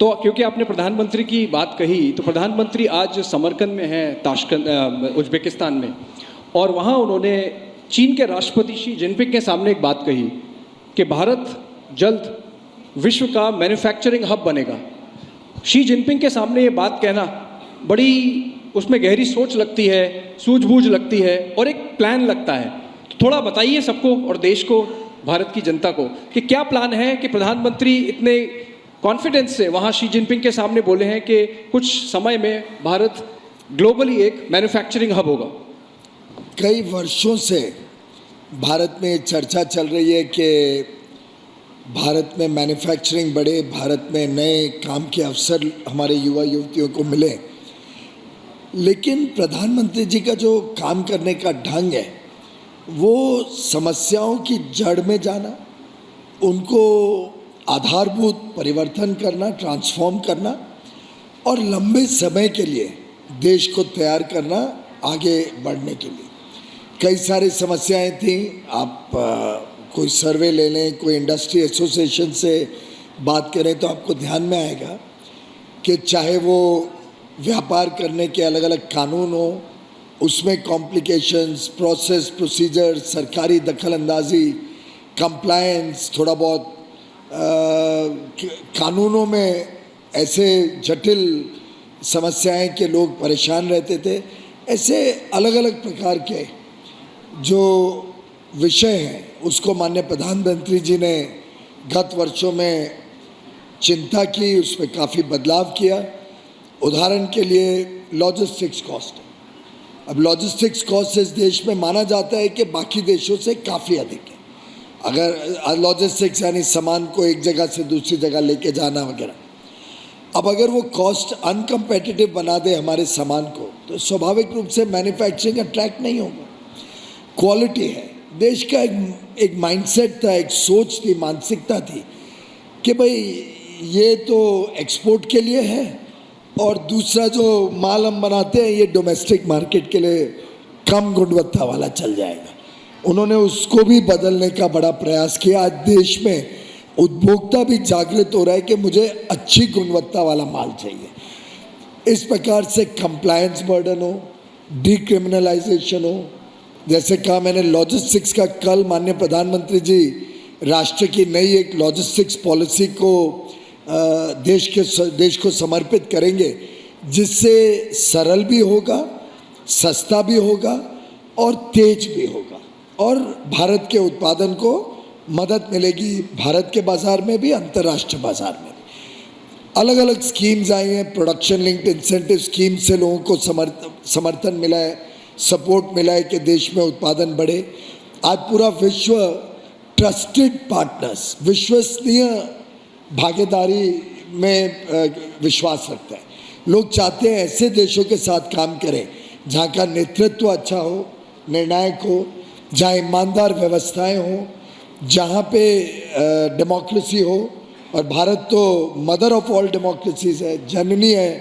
तो क्योंकि आपने प्रधानमंत्री की बात कही, तो प्रधानमंत्री आज समरकंद में हैं, ताशकंद उज़्बेकिस्तान में, और वहाँ उन्होंने चीन के राष्ट्रपति शी जिनपिंग के सामने एक बात कही कि भारत जल्द विश्व का मैन्युफैक्चरिंग हब बनेगा। शी जिनपिंग के सामने ये बात कहना बड़ी उसमें गहरी सोच लगती है, सूझबूझ लगती है और एक प्लान लगता है। तो थोड़ा बताइए सबको और देश को, भारत की जनता को, कि क्या प्लान है कि प्रधानमंत्री इतने कॉन्फिडेंस से वहाँ शी जिनपिंग के सामने बोले हैं कि कुछ समय में भारत ग्लोबली एक मैन्युफैक्चरिंग हब होगा। कई वर्षों से भारत में चर्चा चल रही है कि भारत में मैन्युफैक्चरिंग बढ़े, भारत में नए काम के अवसर हमारे युवा युवतियों को मिले। लेकिन प्रधानमंत्री जी का जो काम करने का ढंग है वो समस्याओं की जड़ में जाना, उनको आधारभूत परिवर्तन करना, ट्रांसफॉर्म करना और लंबे समय के लिए देश को तैयार करना आगे बढ़ने के लिए। कई सारी समस्याएं थी। आप कोई सर्वे ले लें, कोई इंडस्ट्री एसोसिएशन से बात करें तो आपको ध्यान में आएगा कि चाहे वो व्यापार करने के अलग अलग कानून हो, उसमें कॉम्प्लिकेशंस, प्रोसेस, प्रोसीजर, सरकारी दखल अंदाजी, कंप्लायंस, थोड़ा बहुत कानूनों में ऐसे जटिल समस्याएं कि लोग परेशान रहते थे। ऐसे अलग अलग प्रकार के जो विषय हैं उसको माननीय प्रधानमंत्री जी ने गत वर्षों में चिंता की, उसमें काफ़ी बदलाव किया। उदाहरण के लिए लॉजिस्टिक्स कॉस्ट। अब लॉजिस्टिक्स कॉस्ट इस देश में माना जाता है कि बाकी देशों से काफ़ी अधिक है। अगर लॉजिस्टिक्स यानी सामान को एक जगह से दूसरी जगह लेके जाना वगैरह, अब अगर वो कॉस्ट अनकम्पेटिटिव बना दे हमारे सामान को तो स्वाभाविक रूप से मैन्युफैक्चरिंग अट्रैक्ट नहीं होगा। क्वालिटी है, देश का एक माइंडसेट था, एक सोच थी, मानसिकता थी कि भाई ये तो एक्सपोर्ट के लिए है और दूसरा जो माल हम बनाते हैं ये डोमेस्टिक मार्केट के लिए कम गुणवत्ता वाला चल जाएगा। उन्होंने उसको भी बदलने का बड़ा प्रयास किया। आज देश में उपभोक्ता भी जागृत हो रहा है कि मुझे अच्छी गुणवत्ता वाला माल चाहिए। इस प्रकार से कंप्लायंस बर्डन हो, डिक्रिमिनलाइजेशन हो, जैसे कहा मैंने लॉजिस्टिक्स का, कल माननीय प्रधानमंत्री जी राष्ट्र की नई एक लॉजिस्टिक्स पॉलिसी को देश को समर्पित करेंगे, जिससे सरल भी होगा, सस्ता भी होगा और तेज भी होगा और भारत के उत्पादन को मदद मिलेगी, भारत के बाज़ार में भी, अंतर्राष्ट्रीय बाज़ार में भी। अलग अलग स्कीम्स आई हैं, प्रोडक्शन लिंक्ड इंसेंटिव स्कीम से लोगों को समर्थन मिला है, सपोर्ट मिला है कि देश में उत्पादन बढ़े। आज पूरा विश्व ट्रस्टेड पार्टनर्स, विश्वसनीय भागीदारी में विश्वास रखता है। लोग चाहते हैं ऐसे देशों के साथ काम करें जहाँ का नेतृत्व अच्छा हो, निर्णायक हो, जहाँ ईमानदार व्यवस्थाएं हो, जहाँ पे डेमोक्रेसी हो। और भारत तो मदर ऑफ ऑल डेमोक्रेसीज है, जननी है।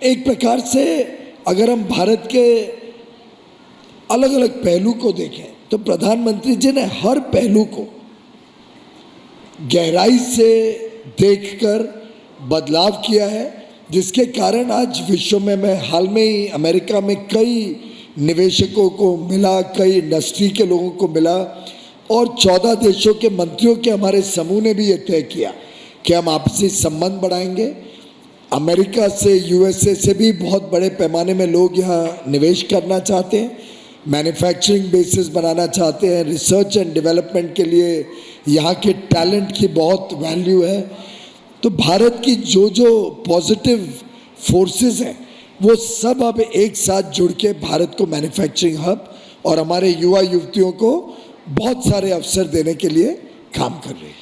एक प्रकार से अगर हम भारत के अलग अलग पहलू को देखें तो प्रधानमंत्री जी ने हर पहलू को गहराई से देखकर बदलाव किया है, जिसके कारण आज विश्व में, मैं हाल में ही अमेरिका में कई निवेशकों को मिला, कई इंडस्ट्री के लोगों को मिला और 14 देशों के मंत्रियों के हमारे समूह ने भी ये तय किया कि हम आपसी संबंध बढ़ाएंगे। अमेरिका से, यूएसए से भी बहुत बड़े पैमाने में लोग यहाँ निवेश करना चाहते हैं, मैन्युफैक्चरिंग बेसिस बनाना चाहते हैं। रिसर्च एंड डेवलपमेंट के लिए यहाँ के टैलेंट की बहुत वैल्यू है। तो भारत की जो जो पॉजिटिव फोर्सेस हैं वो सब अब एक साथ जुड़ के भारत को मैन्युफैक्चरिंग हब और हमारे युवा युवतियों को बहुत सारे अवसर देने के लिए काम कर रहे हैं।